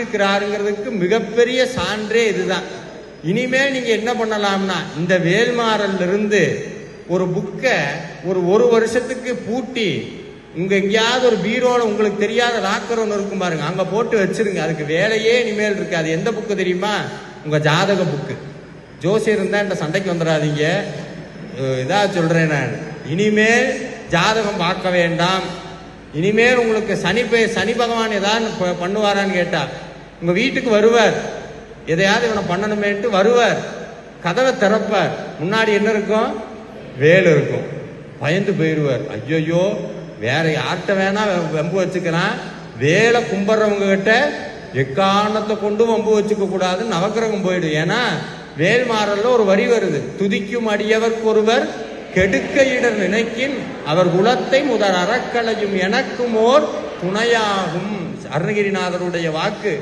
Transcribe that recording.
இருக்கிறாருங்கிறதுக்கு மிகப்பெரிய சான்றே இதுதான். இனிமேல் நீங்க என்ன பண்ணலாம்னா, இந்த வேல்மாறல்ல இருந்து ஒரு புக்கை ஒரு வருஷத்துக்கு பூட்டி உங்க எங்கேயாவது ஒரு பீரோல உங்களுக்கு தெரியாத லாக்கர் ஒன்று இருக்கும் பாருங்க, அங்க போட்டு வச்சிருங்க. அதுக்கு வேலையே இனிமேல் இருக்கு. அது எந்த புக்கு தெரியுமா? உங்க ஜாதக புக்கு. ஜோசியர் இருந்தா இந்த சண்டைக்கு வந்துடாதீங்க, இதா சொல்றேன் நான். இனிமேல் ஜாதகம் பார்க்க வேண்டாம். இனிமேல் உங்களுக்கு சனி பகவான் ஏதாவது பண்ணுவாரான்னு கேட்டா உங்க வீட்டுக்கு வருவார், எதையாவது இவனை பண்ணணுமேன்ட்டு வருவார், கதவை திறப்பார், முன்னாடி என்ன இருக்கும்? வேல் இருக்கும். பயந்து போயிடுவார். ஐயோ வேற யார்கிட்ட வேணா வம்பு வச்சுக்கிறான், வேலை கும்பிட்றவங்க கிட்ட எக்காரணத்தை கொண்டு வம்பு வச்சுக்க கூடாது, நவக்கிரகம் போயிடும். ஏன்னா வேல்மாறல்ல ஒரு வரி வருது, துதிக்கும் அடியவர்க்கு ஒருவர் கெடுக்க இடர் நினைக்கின் அவர் குலத்தை முதல் அறக்கலையும் எனக்கும் ஓர் துணையாகும். அருணகிரிநாதருடைய வாக்கு.